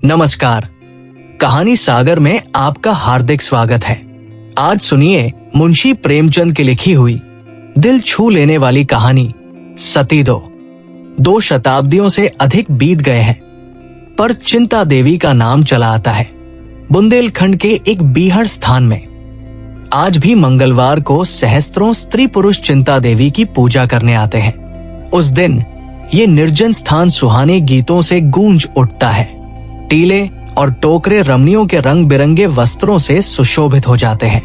नमस्कार। कहानी सागर में आपका हार्दिक स्वागत है। आज सुनिए मुंशी प्रेमचंद की लिखी हुई दिल छू लेने वाली कहानी सती दो। 2 शताब्दियों से अधिक बीत गए हैं, पर चिंता देवी का नाम चला आता है। बुंदेलखंड के एक बीहड़ स्थान में आज भी मंगलवार को सहस्त्रों स्त्री पुरुष चिंता देवी की पूजा करने आते हैं। उस दिन ये निर्जन स्थान सुहाने गीतों से गूंज उठता है। टीले और टोकरे रमणियों के रंग बिरंगे वस्त्रों से सुशोभित हो जाते हैं।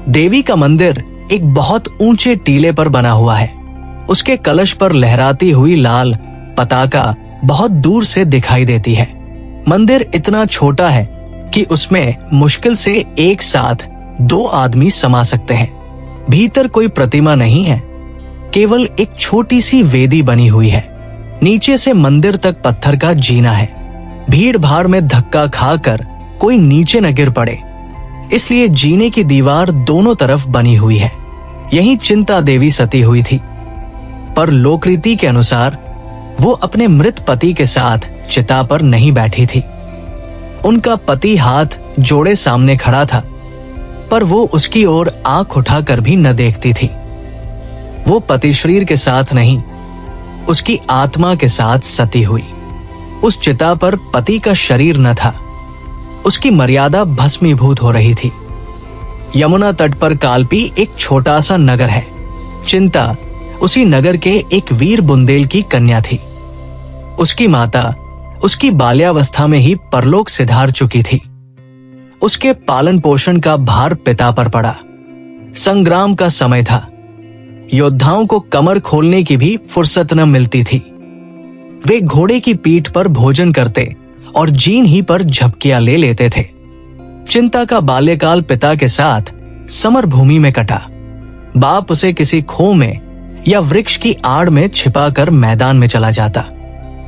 देवी का मंदिर एक बहुत ऊंचे टीले पर बना हुआ है। उसके कलश पर लहराती हुई लाल पताका बहुत दूर से दिखाई देती है। मंदिर इतना छोटा है कि उसमें मुश्किल से एक साथ 2 आदमी समा सकते हैं। भीतर कोई प्रतिमा नहीं है, केवल एक छोटी सी वेदी बनी हुई है। नीचे से मंदिर तक पत्थर का जीना है। भीड़ भाड़ में धक्का खाकर कोई नीचे न गिर पड़े, इसलिए जीने की दीवार दोनों तरफ बनी हुई है। यहीं चिंता देवी सती हुई थी, पर लोकरीति के अनुसार वो अपने मृत पति के साथ चिता पर नहीं बैठी थी। उनका पति हाथ जोड़े सामने खड़ा था, पर वो उसकी ओर आंख उठाकर भी न देखती थी। वो पति शरीर के साथ नहीं, उसकी आत्मा के साथ सती हुई। उस चिता पर पति का शरीर न था, उसकी मर्यादा भस्मीभूत हो रही थी। यमुना तट पर कालपी एक छोटा सा नगर है। चिंता उसी नगर के एक वीर बुंदेल की कन्या थी। उसकी माता उसकी बाल्यावस्था में ही परलोक सिधार चुकी थी। उसके पालन पोषण का भार पिता पर पड़ा। संग्राम का समय था। योद्धाओं को कमर खोलने की भी फुर्सत न मिलती थी। वे घोड़े की पीठ पर भोजन करते और जीन ही पर झपकियां ले लेते थे। चिंता का बाल्यकाल पिता के साथ समर भूमि में कटा। बाप उसे किसी खो में या वृक्ष की आड़ में छिपाकर मैदान में चला जाता।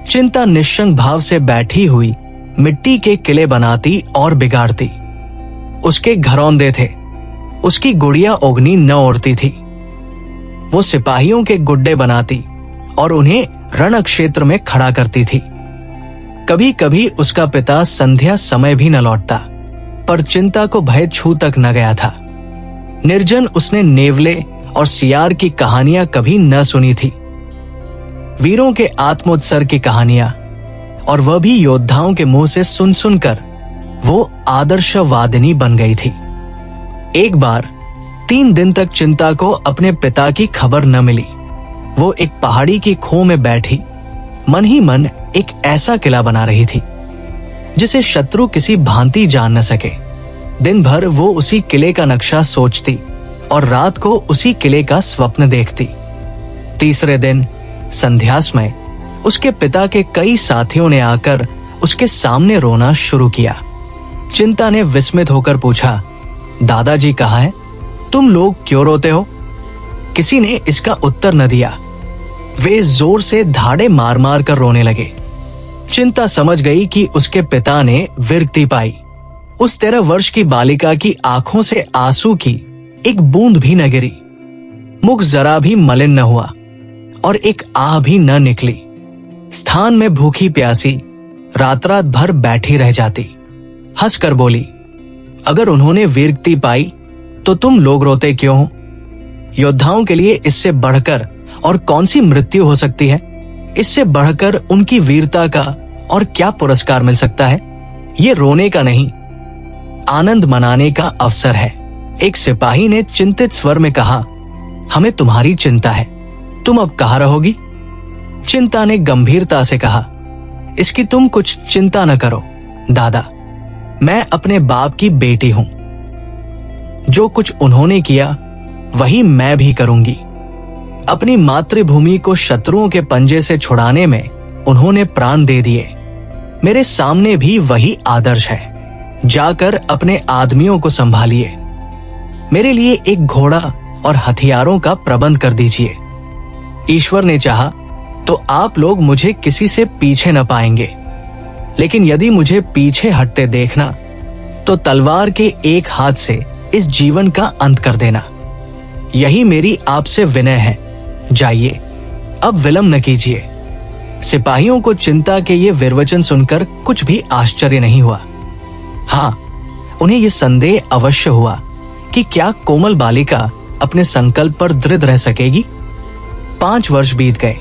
चिंता निश्चंग भाव से बैठी हुई मिट्टी के किले बनाती और बिगाड़ती। उसके घरौंदे थे, उसकी गुड़िया ओगनी न ओढ़ती थी। वो सिपाहियों के गुड्डे बनाती और उन्हें रण क्षेत्र में खड़ा करती थी। कभी कभी उसका पिता संध्या समय भी न लौटता, पर चिंता को भय छू तक न गया था। निर्जन उसने नेवले और सियार की कहानियां कभी न सुनी थी। वीरों के आत्मोत्सर्ग की कहानियां, और वह भी योद्धाओं के मुंह से सुन सुनकर वो आदर्शवादिनी बन गई थी। एक बार 3 दिन तक चिंता को अपने पिता की खबर न मिली। वो एक पहाड़ी की खो में बैठी मन ही मन एक ऐसा किला बना रही थी जिसे शत्रु किसी भांति जान न सके। दिन भर वो उसी किले का नक्शा सोचती और रात को उसी किले का स्वप्न देखती। तीसरे दिन संध्या समय उसके पिता के कई साथियों ने आकर उसके सामने रोना शुरू किया। चिंता ने विस्मित होकर पूछा, दादाजी कहाँ हैं? तुम लोग क्यों रोते हो? किसी ने इसका उत्तर न दिया। वे जोर से धाड़े मार मार कर रोने लगे। चिंता समझ गई कि उसके पिता ने विरक्ति पाई। उस 13 वर्ष की बालिका की आंखों से आंसू की एक बूंद भी न गिरी। मुख जरा भी मलिन न हुआ और एक आह भी न निकली। स्थान में भूखी प्यासी रात रात भर बैठी रह जाती। हंसकर बोली, अगर उन्होंने विरक्ति पाई तो तुम लोग रोते क्यों हो? योद्धाओं के लिए इससे बढ़कर और कौन सी मृत्यु हो सकती है? इससे बढ़कर उनकी वीरता का और क्या पुरस्कार मिल सकता है? ये रोने का नहीं, आनंद मनाने का अवसर है। एक सिपाही ने चिंतित स्वर में कहा, हमें तुम्हारी चिंता है, तुम अब कहाँ रहोगी? चिंता ने गंभीरता से कहा, इसकी तुम कुछ चिंता न करो दादा, मैं अपने बाप की बेटी हूं। जो कुछ उन्होंने किया वही मैं भी करूंगी। अपनी मातृभूमि को शत्रुओं के पंजे से छुड़ाने में उन्होंने प्राण दे दिए। मेरे सामने भी वही आदर्श है। जाकर अपने आदमियों को संभालिए। मेरे लिए एक घोड़ा और हथियारों का प्रबंध कर दीजिए। ईश्वर ने चाहा तो आप लोग मुझे किसी से पीछे न पाएंगे, लेकिन यदि मुझे पीछे हटते देखना तो तलवार के एक हाथ से इस जीवन का अंत कर देना। यही मेरी आपसे विनय है। जाइए, अब विलंब न कीजिए। सिपाहियों को चिंता के ये विरवचन सुनकर कुछ भी आश्चर्य नहीं हुआ। हाँ, उन्हें यह संदेह अवश्य हुआ कि क्या कोमल बालिका अपने संकल्प पर दृढ़ रह सकेगी। 5 वर्ष बीत गए।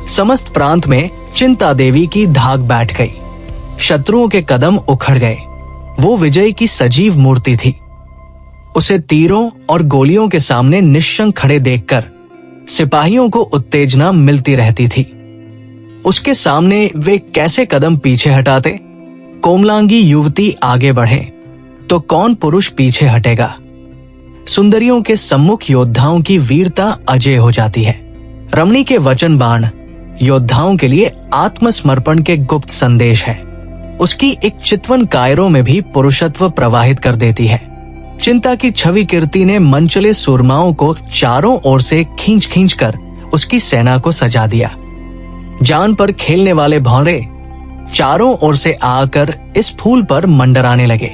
समस्त प्रांत में चिंता देवी की धाक बैठ गई। शत्रुओं के कदम उखड़ गए। वो विजय की सजीव मूर्ति थी। उसे तीरों और गोलियों के सामने निश्शंक खड़े देखकर सिपाहियों को उत्तेजना मिलती रहती थी। उसके सामने वे कैसे कदम पीछे हटाते। कोमलांगी युवती आगे बढ़े तो कौन पुरुष पीछे हटेगा। सुंदरियों के सम्मुख योद्धाओं की वीरता अजय हो जाती है। रमणी के वचन बाण योद्धाओं के लिए आत्मसमर्पण के गुप्त संदेश है। उसकी एक चितवन कायरों में भी पुरुषत्व प्रवाहित कर देती है। चिंता की छवि कीर्ति ने मनचले सूरमाओं को चारों ओर से खींच खींच कर उसकी सेना को सजा दिया। जान पर खेलने वाले भौरे चारों ओर से आकर इस फूल पर मंडराने लगे।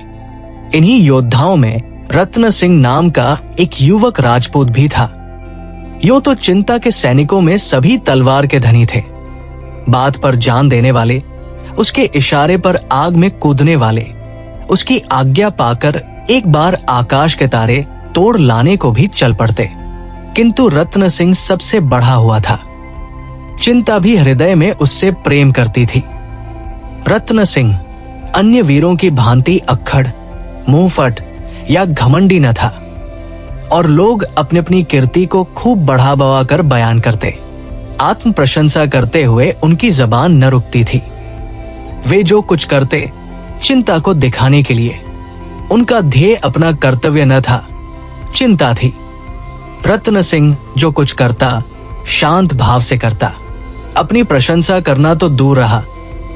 इन्हीं योद्धाओं में रत्न सिंह नाम का एक युवक राजपूत भी था। यूं तो चिंता के सैनिकों में सभी तलवार के धनी थे। बात पर जान देने वाले, उसके इशारे पर आग में कूदने वाले, उसकी आज्ञा पाकर एक बार आकाश के तारे तोड़ लाने को भी चल पड़ते। किंतु रत्न सिंह सबसे बढ़ा हुआ था। चिंता भी हृदय में उससे प्रेम करती थी। रत्न सिंह अन्य वीरों की भांति अक्खड़, मुंहफट या घमंडी न था और लोग अपनी अपनी कीर्ति को खूब बढ़ा बढ़ा कर बयान करते। आत्म प्रशंसा करते हुए उनकी जबान न रुकती थी। वे जो कुछ करते चिंता को दिखाने के लिए। उनका ध्येय अपना कर्तव्य न था, चिंता थी। रत्न सिंह जो कुछ करता शांत भाव से करता। अपनी प्रशंसा करना तो दूर रहा,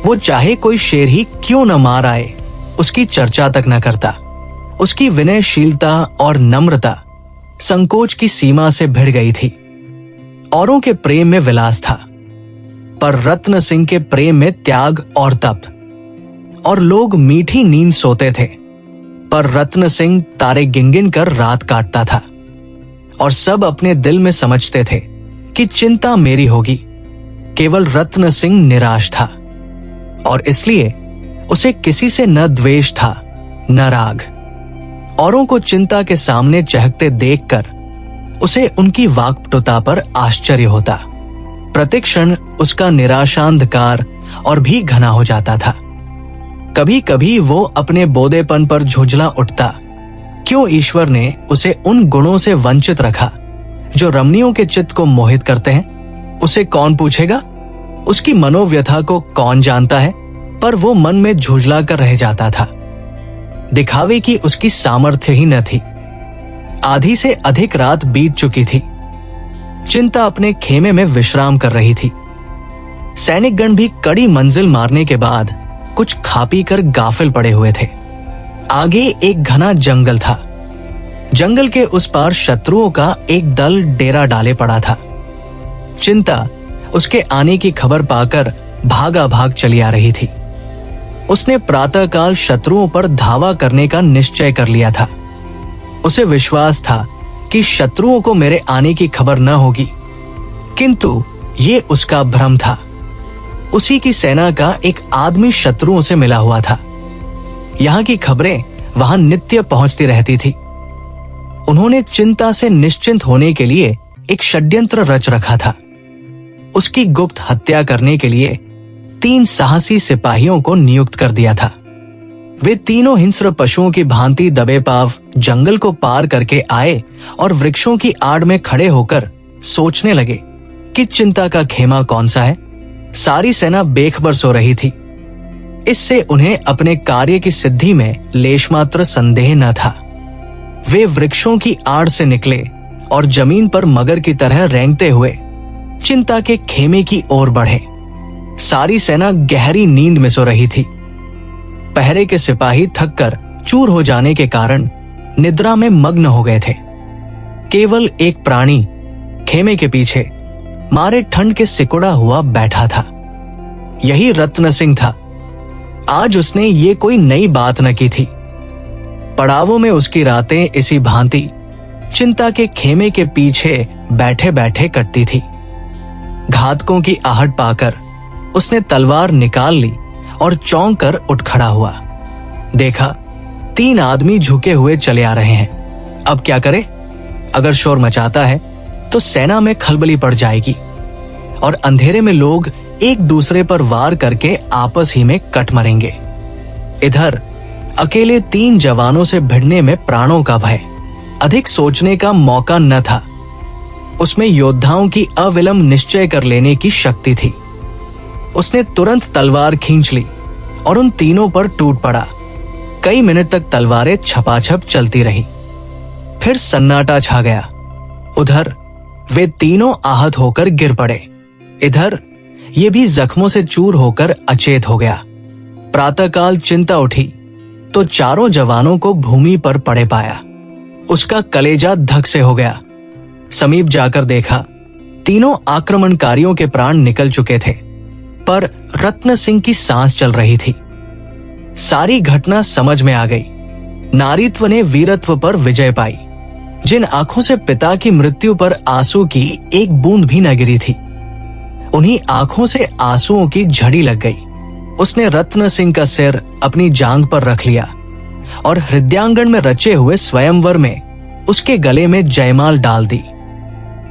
वो चाहे कोई शेर ही क्यों न मार आए उसकी चर्चा तक न करता। उसकी विनयशीलता और नम्रता संकोच की सीमा से भिड़ गई थी। औरों के प्रेम में विलास था, पर रत्न सिंह के प्रेम में त्याग और तप। और लोग मीठी नींद सोते थे, पर रत्न सिंह तारे गिनगिन कर रात काटता था। और सब अपने दिल में समझते थे कि चिंता मेरी होगी। केवल रत्न सिंह निराश था और इसलिए उसे किसी से न द्वेष था न राग। औरों को चिंता के सामने चहकते देखकर उसे उनकी वाक्पटुता पर आश्चर्य होता। प्रतिक्षण उसका निराशांधकार और भी घना हो जाता था। कभी कभी वो अपने बोधेपन पर झुंझला उठता। क्यों ईश्वर ने उसे उन गुणों से वंचित रखा जो रमणियों के चित्त को मोहित करते हैं। उसे कौन पूछेगा, उसकी मनोव्यथा को कौन जानता है। पर वो मन में झुंझला कर रह जाता था। दिखावे की उसकी सामर्थ्य ही न थी। आधी से अधिक रात बीत चुकी थी। चिंता अपने खेमे में विश्राम कर रही थी। सैनिकगण भी कड़ी मंजिल मारने के बाद कुछ खा पी कर गाफिल पड़े हुए थे। आगे एक घना जंगल था। जंगल के उस पार शत्रुओं का एक दल डेरा डाले पड़ा था। चिंता उसके आने की खबर पाकर भागा भाग चली आ रही थी। उसने प्रातःकाल शत्रुओं पर धावा करने का निश्चय कर लिया था। उसे विश्वास था कि शत्रुओं को मेरे आने की खबर न होगी, किंतु ये उसका भ्रम था। उसी की सेना का एक आदमी शत्रुओं से मिला हुआ था। यहाँ की खबरें वहां नित्य पहुंचती रहती थी। उन्होंने चिंता से निश्चिंत होने के लिए एक षड्यंत्र रच रखा था। उसकी गुप्त हत्या करने के लिए 3 साहसी सिपाहियों को नियुक्त कर दिया था। वे तीनों हिंस्र पशुओं की भांति दबे पाव जंगल को पार करके आए और वृक्षों की आड़ में खड़े होकर सोचने लगे कि चिंता का खेमा कौन सा है। सारी सेना बेखबर सो रही थी। इससे उन्हें अपने कार्य की सिद्धि में लेशमात्र संदेह न था। वे वृक्षों की आड़ से निकले और जमीन पर मगर की तरह रेंगते हुए चिंता के खेमे की ओर बढ़े। सारी सेना गहरी नींद में सो रही थी। पहरे के सिपाही थककर चूर हो जाने के कारण निद्रा में मग्न हो गए थे। केवल एक प्राणी खेमे के पीछे मारे ठंड के सिकुड़ा हुआ बैठा था। यही रत्न सिंह था। आज उसने ये कोई नई बात न की थी। पड़ावों में उसकी रातें इसी भांति चिंता के खेमे के पीछे बैठे बैठे कटती थी। घातकों की आहट पाकर उसने तलवार निकाल ली और चौंक कर उठ खड़ा हुआ। देखा 3 आदमी झुके हुए चले आ रहे हैं। अब क्या करे? अगर शोर मचाता है तो सेना में खलबली पड़ जाएगी और अंधेरे में लोग एक दूसरे पर वार करके आपस ही में कट मरेंगे। इधर अकेले 3 जवानों से भिड़ने में प्राणों का भय। अधिक सोचने का मौका न था। उसमें योद्धाओं की अविलंब निश्चय कर लेने की शक्ति थी। उसने तुरंत तलवार खींच ली और उन तीनों पर टूट पड़ा। कई मिनट तक तलवारें छपाछप चलती रही। फिर सन्नाटा छा गया। उधर वे तीनों आहत होकर गिर पड़े, इधर ये भी जख्मों से चूर होकर अचेत हो गया। प्रातःकाल चिंता उठी तो चारों जवानों को भूमि पर पड़े पाया। उसका कलेजा धक से हो गया। समीप जाकर देखा, तीनों आक्रमणकारियों के प्राण निकल चुके थे, पर रत्न सिंह की सांस चल रही थी। सारी घटना समझ में आ गई। नारीत्व ने वीरत्व पर विजय पाई। जिन आंखों से पिता की मृत्यु पर आंसू की एक बूंद भी न गिरी थी, उन्हीं आंखों से आंसुओं की झड़ी लग गई। उसने रत्न सिंह का सिर अपनी जांघ पर रख लिया और हृदयांगन में रचे हुए स्वयंवर में उसके गले में जयमाल डाल दी।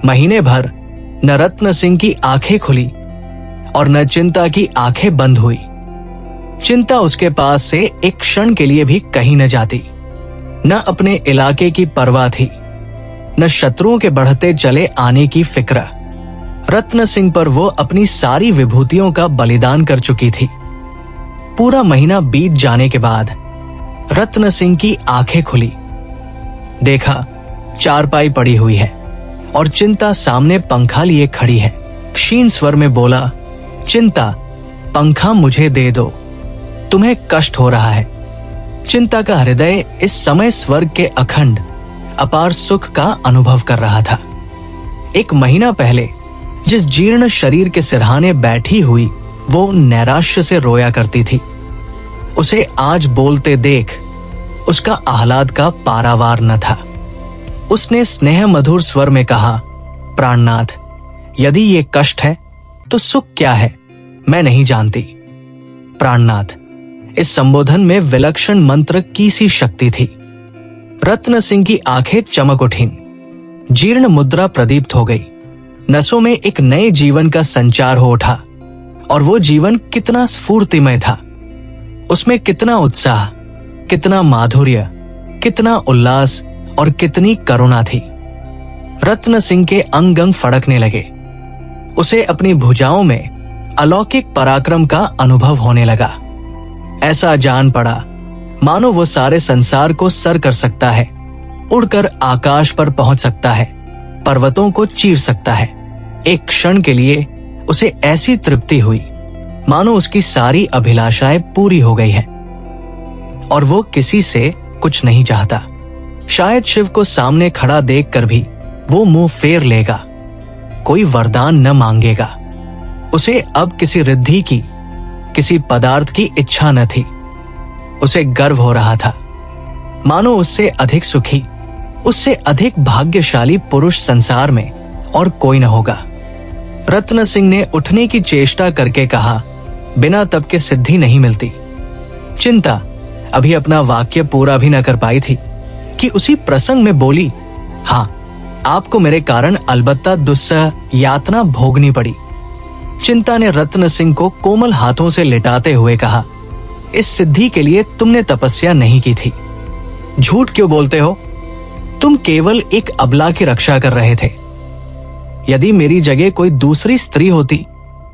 महीने भर न रत्न सिंह की आंखें खुली और न चिंता की आंखें बंद हुई। चिंता उसके पास से एक क्षण के लिए भी कहीं न जाती। न अपने इलाके की परवाह थी, न शत्रुओं के बढ़ते चले आने की फिक्र। रत्न सिंह पर वो अपनी सारी विभूतियों का बलिदान कर चुकी थी। पूरा महीना बीत जाने के बाद रत्न सिंह की आंखें खुली। देखा चारपाई पड़ी हुई है और चिंता सामने पंखा लिए खड़ी है। क्षीण स्वर में बोला, चिंता, पंखा मुझे दे दो, तुम्हें कष्ट हो रहा है। चिंता का हृदय इस समय स्वर्ग के अखंड अपार सुख का अनुभव कर रहा था। 1 महीना पहले जिस जीर्ण शरीर के सिरहाने बैठी हुई वो नैराश्य से रोया करती थी, उसे आज बोलते देख उसका आह्लाद का पारावार न था। उसने स्नेह मधुर स्वर में कहा, प्राणनाथ, यदि ये कष्ट है तो सुख क्या है मैं नहीं जानती। प्राणनाथ, इस संबोधन में विलक्षण मंत्र की सी शक्ति थी। रत्न सिंह की आंखें चमक उठीं। जीर्ण मुद्रा प्रदीप्त हो गई। नसों में एक नए जीवन का संचार हो उठा और वो जीवन कितना स्फूर्तिमय था। उसमें कितना उत्साह, कितना माधुर्य, कितना उल्लास और कितनी करुणा थी। रत्न सिंह के अंग अंग फड़कने लगे। उसे अपनी भुजाओं में अलौकिक पराक्रम का अनुभव होने लगा। ऐसा जान पड़ा मानो वो सारे संसार को सर कर सकता है, उड़कर आकाश पर पहुंच सकता है, पर्वतों को चीर सकता है। एक क्षण के लिए उसे ऐसी तृप्ति हुई मानो उसकी सारी अभिलाषाएं पूरी हो गई हैं और वो किसी से कुछ नहीं चाहता। शायद शिव को सामने खड़ा देखकर भी वो मुंह फेर लेगा, कोई वरदान न मांगेगा। उसे अब किसी रिद्धि की, किसी पदार्थ की इच्छा न थी। उसे गर्व हो रहा था मानो उससे अधिक सुखी, उससे अधिक भाग्यशाली पुरुष संसार में और कोई न होगा। रत्न सिंह ने उठने की चेष्टा करके कहा, बिना तप के सिद्धि नहीं मिलती। चिंता अभी अपना वाक्य पूरा भी न कर पाई थी कि उसी प्रसंग में बोली, हाँ, आपको मेरे कारण अलबत्ता दुस्सह यातना भोगनी पड़ी। चिंता ने रत्न सिंह को कोमल हाथों से लिटाते हुए कहा, इस सिद्धि के लिए तुमने तपस्या नहीं की थी। झूठ क्यों बोलते हो? तुम केवल एक अबला की रक्षा कर रहे थे। यदि मेरी जगह कोई दूसरी स्त्री होती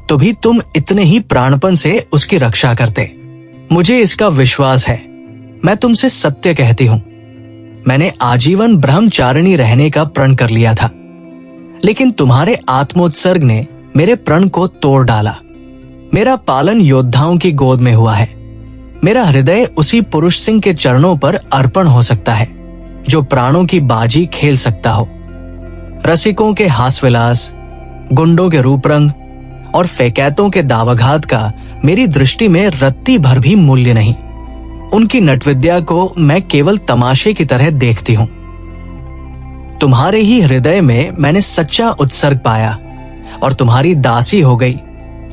तो भी तुम इतने ही प्राणपन से उसकी रक्षा करते। मुझे इसका विश्वास है। मैं तुमसे सत्य कहती हूं, मैंने आजीवन ब्रह्मचारिणी रहने का प्रण कर लिया था, लेकिन तुम्हारे आत्मोत्सर्ग ने मेरे प्रण को तोड़ डाला। मेरा पालन योद्धाओं की गोद में हुआ है। मेरा हृदय उसी पुरुष सिंह के चरणों पर अर्पण हो सकता है जो प्राणों की बाजी खेल सकता हो। रसिकों के हास्यविलास, गुंडों के रूप रंग और फैकैतों के दावघात का मेरी दृष्टि में रत्ती भर भी मूल्य नहीं। उनकी नटविद्या को मैं केवल तमाशे की तरह देखती हूं। तुम्हारे ही हृदय में मैंने सच्चा उत्सर्ग पाया और तुम्हारी दासी हो गई।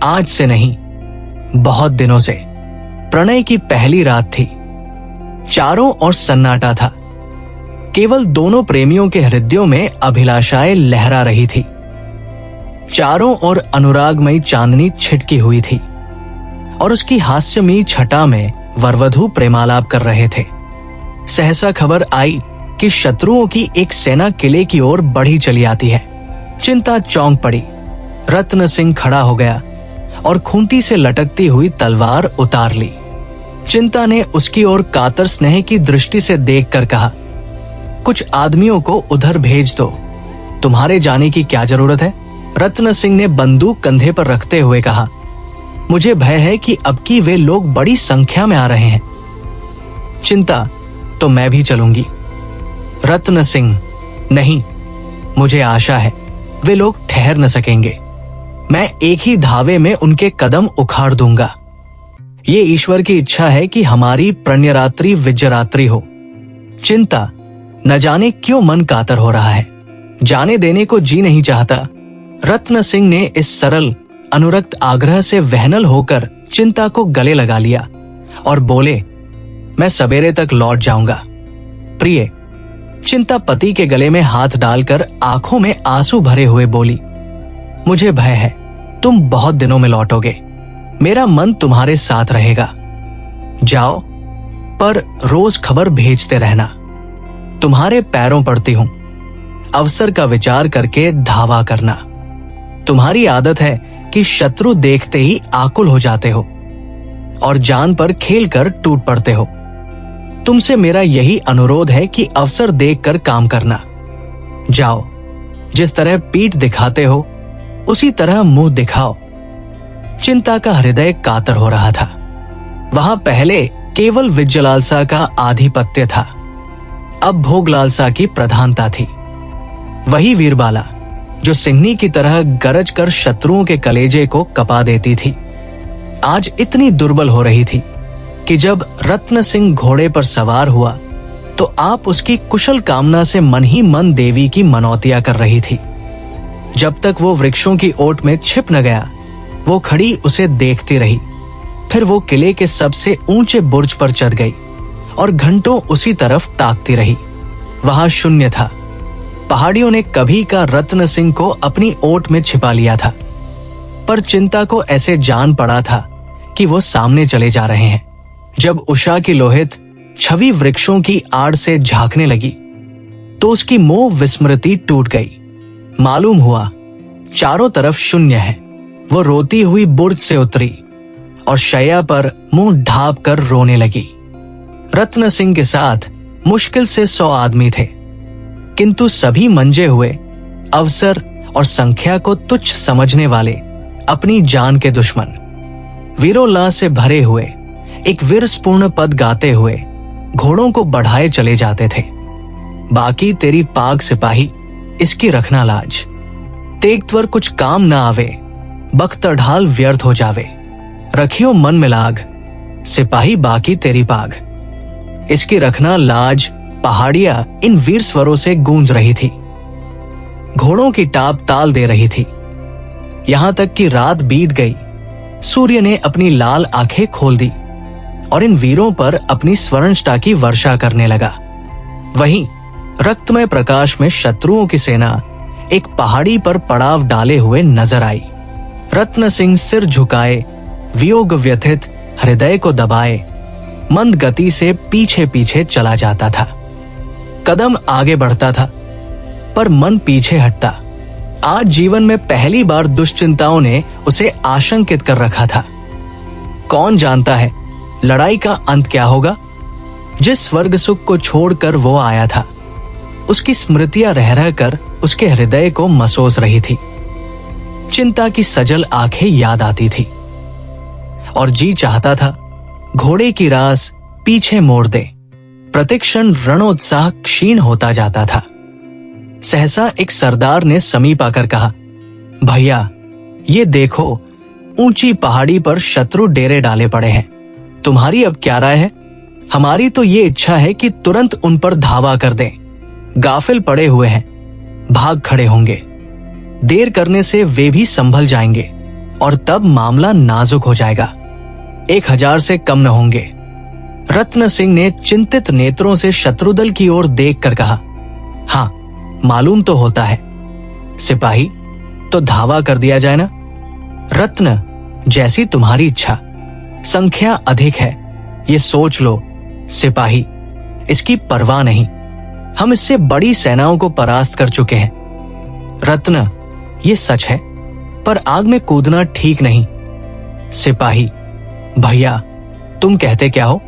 आज से नहीं, बहुत दिनों से। प्रणय की पहली रात थी। चारों ओर सन्नाटा था। केवल दोनों प्रेमियों के हृदयों में अभिलाषाएं लहरा रही थी। चारों ओर अनुरागमयी चांदनी छिटकी हुई थी और उसकी हास्यमयी छटा में वरवधू प्रेमालाप कर रहे थे। सहसा खबर आई कि शत्रुओं की एक सेना किले की ओर बढ़ी चली आती है। चिंता चौंक पड़ी। रत्न सिंह खड़ा हो गया और खूंटी से लटकती हुई तलवार उतार ली। चिंता ने उसकी ओर कातर स्नेह की दृष्टि से देखकर कहा, कुछ आदमियों को उधर भेज दो, तुम्हारे जाने की क्या जरूरत है? रत्न सिंह ने बंदूक कंधे पर रखते हुए कहा, मुझे भय है कि अब की वे लोग बड़ी संख्या में आ रहे हैं। चिंता, तो मैं भी चलूंगी। रत्न सिंह, नहीं, मुझे आशा है वे लोग ठहर न सकेंगे। मैं एक ही धावे में उनके कदम उखाड़ दूंगा। ये ईश्वर की इच्छा है कि हमारी प्रणयरात्रि विजयरात्रि हो। चिंता, न जाने क्यों मन कातर हो रहा है, जाने देने को जी नहीं चाहता। रत्न सिंह ने इस सरल अनुरक्त आग्रह से वहनल होकर चिंता को गले लगा लिया और बोले, मैं सवेरे तक लौट जाऊंगा। प्रिय, चिंता पति के गले में हाथ डालकर आंखों में आंसू भरे हुए बोली, मुझे भय है तुम बहुत दिनों में लौटोगे। मेरा मन तुम्हारे साथ रहेगा। जाओ, पर रोज खबर भेजते रहना। तुम्हारे पैरों पड़ती हूं। अवसर का विचार करके धावा करना। तुम्हारी आदत है कि शत्रु देखते ही आकुल हो जाते हो और जान पर खेलकर टूट पड़ते हो। तुमसे मेरा यही अनुरोध है कि अवसर देखकर काम करना। जाओ, जिस तरह पीठ दिखाते हो उसी तरह मुंह दिखाओ। चिंता का हृदय कातर हो रहा था। वहां पहले केवल विजयलालसा का आधिपत्य था, अब भोग लालसा की प्रधानता थी। वही वीरबाला जो सिंहनी की तरह गरज कर शत्रुओं के कलेजे को कपा देती थी, आज इतनी दुर्बल हो रही थी कि जब रत्न सिंह घोड़े पर सवार हुआ तो आप उसकी कुशल कामना से मन ही मन देवी की मनौतियां कर रही थी। जब तक वो वृक्षों की ओट में छिप न गया, वो खड़ी उसे देखती रही। फिर वो किले के सबसे ऊंचे बुर्ज पर चढ़ गई और घंटों उसी तरफ ताकती रही। वहां शून्य था। पहाड़ियों ने कभी का रत्न सिंह को अपनी ओट में छिपा लिया था, पर चिंता को ऐसे जान पड़ा था कि वो सामने चले जा रहे हैं। जब उषा की लोहित छवि वृक्षों की आड़ से झांकने लगी तो उसकी मोह विस्मृति टूट गई। मालूम हुआ चारों तरफ शून्य है। वो रोती हुई बुर्ज से उतरी और शैया पर मुंह ढांप कर रोने लगी। रत्न सिंह के साथ मुश्किल से 100 आदमी थे, किंतु सभी मंजे हुए, अवसर और संख्या को तुच्छ समझने वाले, अपनी जान के दुश्मन। वीरोल्लास से भरे हुए एक वीरपूर्ण पद गाते हुए घोड़ों को बढ़ाए चले जाते थे। बाकी तेरी पाग सिपाही, इसकी रखना लाज। तेगत्वर कुछ काम न आवे, बख्त ढाल व्यर्थ हो जावे। रखियो मन में लाग, सिपाही बाकी तेरी पाग, इसकी रखना लाज। पहाड़ियां इन वीर स्वरों से गूंज रही थी। घोड़ों की टाप ताल दे रही थी। यहां तक कि रात बीत गई। सूर्य ने अपनी लाल आंखें खोल दी और इन वीरों पर अपनी स्वर्णष्टा की वर्षा करने लगा। वहीं रक्तमय प्रकाश में शत्रुओं की सेना एक पहाड़ी पर पड़ाव डाले हुए नजर आई। रत्न सिंह सिर झुकाए, वियोग व्यथित हृदय को दबाए, मंद गति से पीछे पीछे चला जाता था। कदम आगे बढ़ता था पर मन पीछे हटता। आज जीवन में पहली बार दुश्चिंताओं ने उसे आशंकित कर रखा था। कौन जानता है लड़ाई का अंत क्या होगा। जिस स्वर्ग सुख को छोड़कर वो आया था, उसकी स्मृतियां रह रहकर उसके हृदय को मसोस रही थी। चिंता की सजल आंखें याद आती थी और जी चाहता था घोड़े की रास पीछे मोड़ दे। प्रतिक्षण रणोत्साह क्षीण होता जाता था। सहसा एक सरदार ने समीप आकर कहा, भैया ये देखो, ऊंची पहाड़ी पर शत्रु डेरे डाले पड़े हैं। तुम्हारी अब क्या राय है? हमारी तो ये इच्छा है कि तुरंत उन पर धावा कर दें। गाफिल पड़े हुए हैं, भाग खड़े होंगे। देर करने से वे भी संभल जाएंगे और तब मामला नाजुक हो जाएगा। 1000 से कम न होंगे। रत्न सिंह ने चिंतित नेत्रों से शत्रुदल की ओर देखकर कहा, हाँ, मालूम तो होता है। सिपाही, तो धावा कर दिया जाए ना। रत्न, जैसी तुम्हारी इच्छा। संख्या अधिक है, ये सोच लो। सिपाही, इसकी परवाह नहीं, हम इससे बड़ी सेनाओं को परास्त कर चुके हैं। रत्न, ये सच है, पर आग में कूदना ठीक नहीं। सिपाही, भैया तुम कहते क्या हो?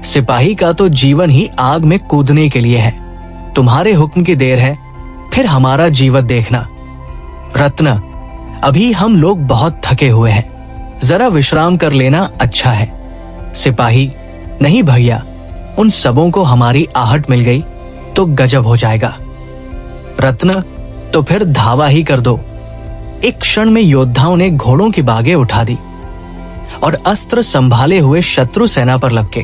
सिपाही का तो जीवन ही आग में कूदने के लिए है। तुम्हारे हुक्म की देर है, फिर हमारा जीवन देखना। रत्न, अभी हम लोग बहुत थके हुए हैं, जरा विश्राम कर लेना अच्छा है। सिपाही, नहीं भैया, उन सबों को हमारी आहट मिल गई तो गजब हो जाएगा। रत्न, तो फिर धावा ही कर दो। एक क्षण में योद्धाओं ने घोड़ों की बागें उठा दी और अस्त्र संभाले हुए शत्रु सेना पर लपके।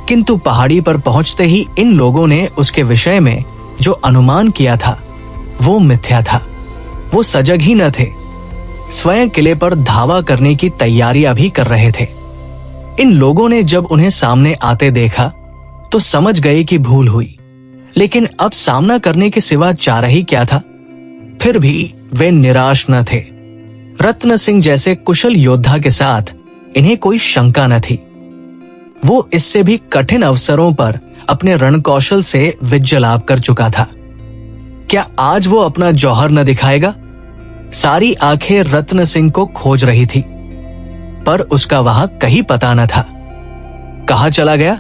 किंतु पहाड़ी पर पहुंचते ही इन लोगों ने उसके विषय में जो अनुमान किया था वो मिथ्या था। वो सजग ही न थे, स्वयं किले पर धावा करने की तैयारियां भी कर रहे थे। इन लोगों ने जब उन्हें सामने आते देखा तो समझ गए कि भूल हुई, लेकिन अब सामना करने के सिवा चारा ही क्या था। फिर भी वे निराश न थे। रत्न सिंह जैसे कुशल योद्धा के साथ इन्हें कोई शंका न थी। वो इससे भी कठिन अवसरों पर अपने रणकौशल से विजय लाभ कर चुका था। क्या आज वो अपना जौहर न दिखाएगा? सारी आंखें रत्न सिंह को खोज रही थी, पर उसका वहां कहीं पता न था। कहाँ चला गया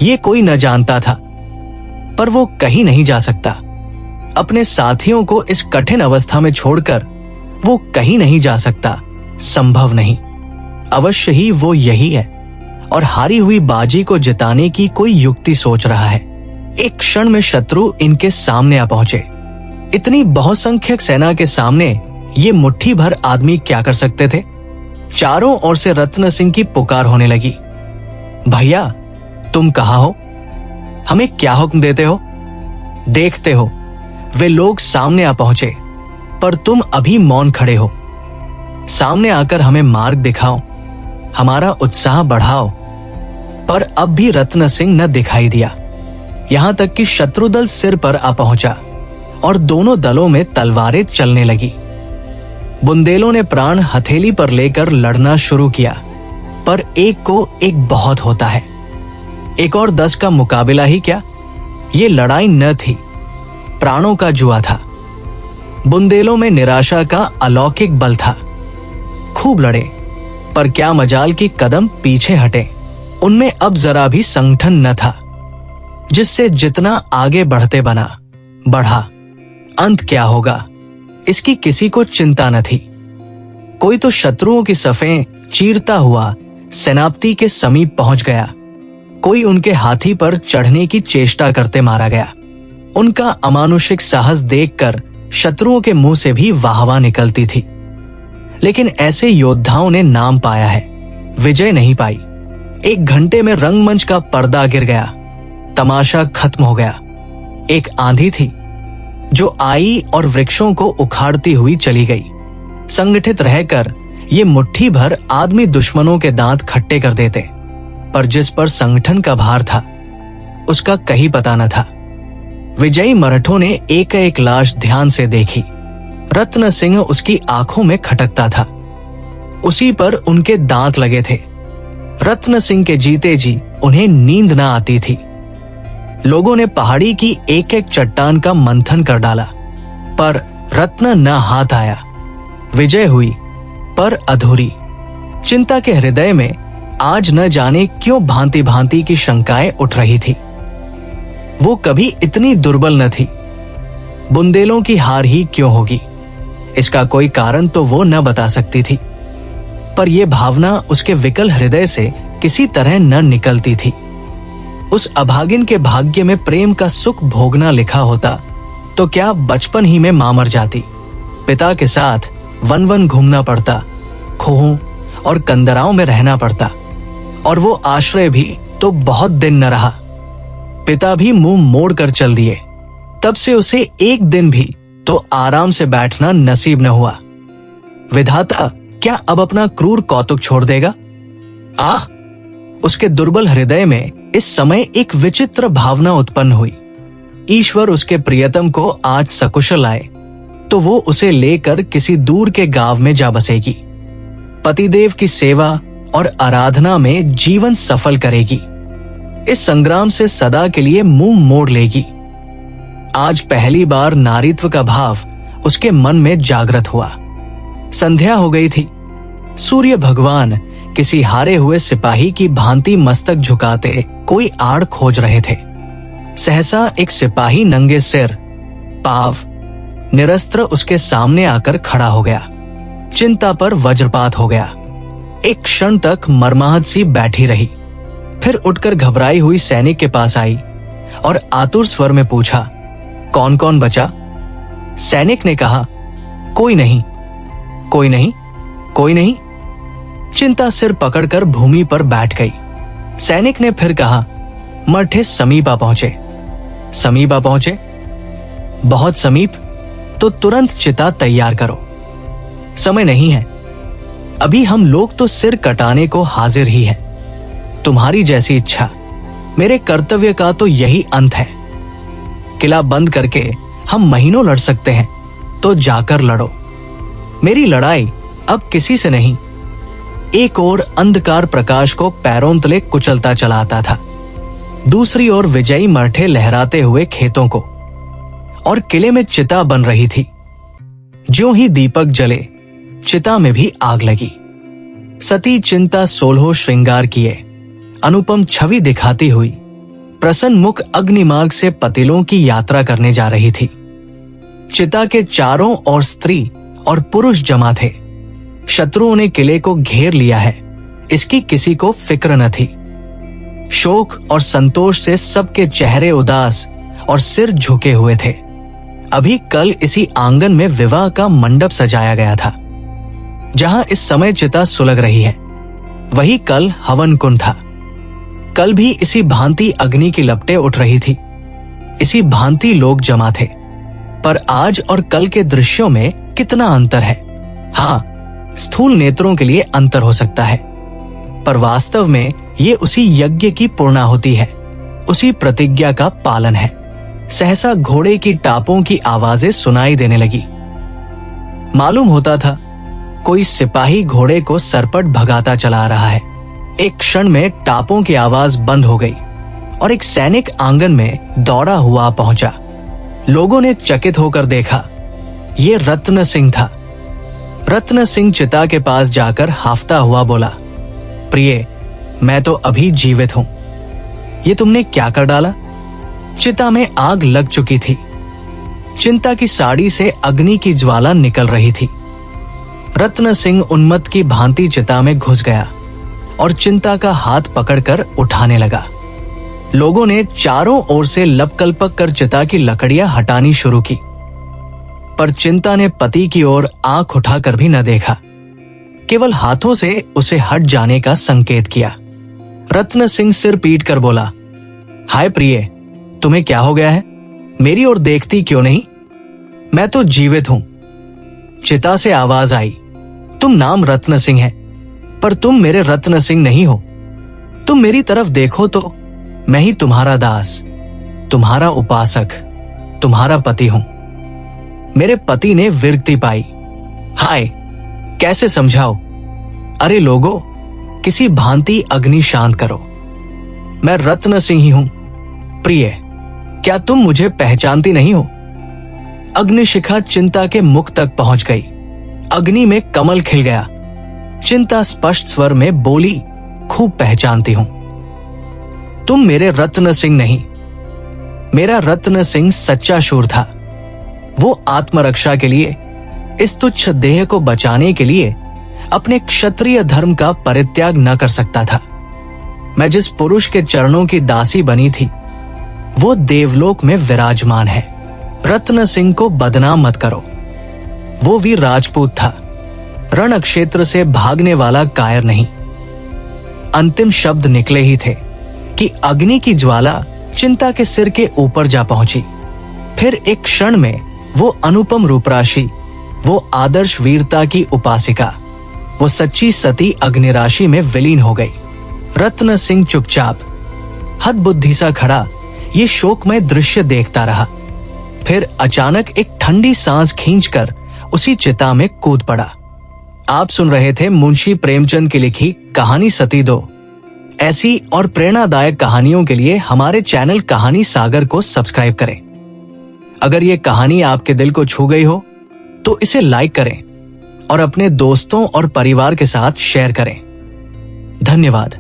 ये कोई न जानता था, पर वो कहीं नहीं जा सकता। अपने साथियों को इस कठिन अवस्था में छोड़कर वो कहीं नहीं जा सकता, संभव नहीं। अवश्य ही वो यही है और हारी हुई बाजी को जिताने की कोई युक्ति सोच रहा है। एक क्षण में शत्रु इनके सामने आ पहुंचे। इतनी बहुसंख्यक सेना के सामने ये मुट्ठी भर आदमी क्या कर सकते थे? चारों ओर से रत्न सिंह की पुकार होने लगी, भैया तुम कहाँ हो? हमें क्या हुक्म देते हो? देखते हो वे लोग सामने आ पहुंचे, पर तुम अभी मौन खड़े हो। सामने आकर हमें मार्ग दिखाओ, हमारा उत्साह बढ़ाओ। पर अब भी रत्न सिंह न दिखाई दिया। यहां तक कि शत्रुदल सिर पर आ पहुंचा और दोनों दलों में तलवारें चलने लगी। बुंदेलों ने प्राण हथेली पर लेकर लड़ना शुरू किया, पर एक को एक बहुत होता है। एक और 10 का मुकाबला ही क्या, ये लड़ाई न थी, प्राणों का जुआ था। बुंदेलों में निराशा का अलौकिक बल था। खूब लड़े, पर क्या मजाल की कदम पीछे हटे। उनमें अब जरा भी संगठन न था, जिससे जितना आगे बढ़ते बढ़ा। अंत क्या होगा इसकी किसी को चिंता न थी। कोई तो शत्रुओं की सफें चीरता हुआ सेनापति के समीप पहुंच गया, कोई उनके हाथी पर चढ़ने की चेष्टा करते मारा गया। उनका अमानुषिक साहस देखकर शत्रुओं के मुंह से भी वाहवा निकलती थी। लेकिन ऐसे योद्धाओं ने नाम पाया है, विजय नहीं पाई। 1 घंटे में रंगमंच का पर्दा गिर गया, तमाशा खत्म हो गया। एक आंधी थी जो आई और वृक्षों को उखाड़ती हुई चली गई। संगठित रहकर ये मुट्ठी भर आदमी दुश्मनों के दांत खट्टे कर देते, पर जिस पर संगठन का भार था उसका कहीं पता न था। विजयी मराठों ने एक एक लाश ध्यान से देखी। रत्न सिंह उसकी आंखों में खटकता था, उसी पर उनके दांत लगे थे। रत्न सिंह के जीते जी उन्हें नींद न आती थी। लोगों ने पहाड़ी की एक एक चट्टान का मंथन कर डाला, पर रत्न न हाथ आया। विजय हुई पर अधूरी। चिंता के हृदय में आज न जाने क्यों भांति भांति की शंकाएं उठ रही थी। वो कभी इतनी दुर्बल न थी। बुंदेलों की हार ही क्यों होगी, इसका कोई कारण तो वो न बता सकती थी, पर यह भावना उसके विकल हृदय से किसी तरह न निकलती थी। उस अभागिन के भाग्य में प्रेम का सुख भोगना लिखा होता तो क्या बचपन ही में मां मर जाती। पिता के साथ वन वन घूमना पड़ता, खोहों और कंदराओं में रहना पड़ता, और वो आश्रय भी तो बहुत दिन न रहा। पिता भी मुंह मोड़ कर चल दिए, तब से उसे एक दिन भी तो आराम से बैठना नसीब न हुआ। विधाता क्या अब अपना क्रूर कौतुक छोड़ देगा? आह! उसके दुर्बल हृदय में इस समय एक विचित्र भावना उत्पन्न हुई। ईश्वर उसके प्रियतम को आज सकुशल आए तो वो उसे लेकर किसी दूर के गांव में जा बसेगी। पतिदेव की सेवा और आराधना में जीवन सफल करेगी। इस संग्राम से सदा के लिए मुंह मोड़ लेगी। आज पहली बार नारीत्व का भाव उसके मन में जागृत हुआ। संध्या हो गई थी। सूर्य भगवान किसी हारे हुए सिपाही की भांति मस्तक झुकाते कोई आड़ खोज रहे थे। सहसा एक सिपाही नंगे सिर, पाव, निरस्त्र उसके सामने आकर खड़ा हो गया। चिंता पर वज्रपात हो गया। एक क्षण तक मर्माहत सी बैठी रही, फिर उठकर घबराई हुई सैनिक के पास आई और आतुर स्वर में पूछा, कौन कौन बचा? सैनिक ने कहा, कोई नहीं, कोई नहीं, कोई नहीं। चिंता सिर पकड़कर भूमि पर बैठ गई। सैनिक ने फिर कहा, मठे समीप आ पहुंचे। समीप आ पहुंचे? बहुत समीप? तो तुरंत चिता तैयार करो। समय नहीं है। अभी हम लोग तो सिर कटाने को हाजिर ही हैं। तुम्हारी जैसी इच्छा। मेरे कर्तव्य का तो यही अंत है। किला बंद करके हम महीनों लड़ सकते हैं, तो जाकर लड़ो। मेरी लड़ाई अब किसी से नहीं। एक ओर अंधकार प्रकाश को पैरों तले कुचलता चला आता था, दूसरी ओर विजयी मरठे लहराते हुए खेतों को, और किले में चिता बन रही थी। ज्यों ही दीपक जले, चिता में भी आग लगी। सती चिंता 16 श्रृंगार किए, अनुपम छवि दिखाती हुई प्रसन्न मुख अग्निमार्ग से पतिलों की यात्रा करने जा रही थी। चिता के चारों ओर स्त्री और पुरुष जमा थे। शत्रुओं ने किले को घेर लिया है, इसकी किसी को फिक्र न थी। शोक और संतोष से सबके चेहरे उदास और सिर झुके हुए थे। अभी कल इसी आंगन में विवाह का मंडप सजाया गया था। जहां इस समय चिता सुलग रही है, वही कल हवन कुंड था। कल भी इसी भांति अग्नि की लपटें उठ रही थी, इसी भांति लोग जमा थे। पर आज और कल के दृश्यों में कितना अंतर है। हाँ, स्थूल नेत्रों के लिए अंतर हो सकता है, पर वास्तव में ये उसी यज्ञ की पूर्णाहुति है, उसी प्रतिज्ञा का पालन है। सहसा घोड़े की टापों की आवाजें सुनाई देने लगी। मालूम होता था कोई सिपाही घोड़े को सरपट भगाता चला रहा है। एक क्षण में टापों की आवाज बंद हो गई और एक सैनिक आंगन में दौड़ा हुआ पहुंचा। लोगों ने चकित होकर देखा, ये रत्न सिंह था। रत्न सिंह चिता के पास जाकर हाफता हुआ बोला, प्रिय, मैं तो अभी जीवित हूं। ये तुमने क्या कर डाला? चिता में आग लग चुकी थी। चिंता की साड़ी से अग्नि की ज्वाला निकल रही थी। रत्न सिंह उन्मत्त की भांति चिता में घुस गया और चिंता का हाथ पकड़कर उठाने लगा। लोगों ने चारों ओर से लपकलपक कर चिता की लकड़ियां हटानी शुरू की, पर चिंता ने पति की ओर आंख उठाकर भी न देखा, केवल हाथों से उसे हट जाने का संकेत किया। रत्न सिंह सिर पीट कर बोला, हाय प्रिय, तुम्हें क्या हो गया है? मेरी ओर देखती क्यों नहीं? मैं तो जीवित हूं। चिता से आवाज आई, तुम नाम रत्न सिंह है, पर तुम मेरे रत्न सिंह नहीं हो। तुम मेरी तरफ देखो तो मैं ही तुम्हारा दास, तुम्हारा उपासक, तुम्हारा पति हूं। मेरे पति ने विरक्ति पाई। हाय, कैसे समझाओ? अरे लोगों, किसी भांति अग्नि शांत करो। मैं रत्न सिंह ही हूं। प्रिय, क्या तुम मुझे पहचानती नहीं हो? अग्निशिखा चिंता के मुख तक पहुंच गई। अग्नि में कमल खिल गया। चिंता स्पष्ट स्वर में बोली, खूब पहचानती हूं। तुम मेरे रत्न सिंह नहीं। मेरा रत्न सिंह सच्चा शूर था। वो आत्मरक्षा के लिए, इस तुच्छ देह को बचाने के लिए अपने क्षत्रिय धर्म का परित्याग न कर सकता था। मैं जिस पुरुष के चरणों की दासी बनी थी, वो देवलोक में विराजमान है। रत्न सिंह को बदनाम मत करो। वो भी राजपूत था, रण क्षेत्र से भागने वाला कायर नहीं। अंतिम शब्द निकले ही थे कि अग्नि की ज्वाला चिंता के सिर के ऊपर जा पहुंची। फिर एक क्षण में वो अनुपम रूपराशि, वो आदर्श वीरता की उपासिका, वो सच्ची सती अग्निराशि में विलीन हो गई। रत्न सिंह चुपचाप हद बुद्धि सा खड़ा ये शोकमय दृश्य देखता रहा। फिर अचानक एक ठंडी सांस खींचकर उसी चिता में कूद पड़ा। आप सुन रहे थे मुंशी प्रेमचंद की लिखी कहानी सती दो। ऐसी और प्रेरणादायक कहानियों के लिए हमारे चैनल कहानी सागर को सब्सक्राइब करें। अगर ये कहानी आपके दिल को छू गई हो तो इसे लाइक करें और अपने दोस्तों और परिवार के साथ शेयर करें। धन्यवाद।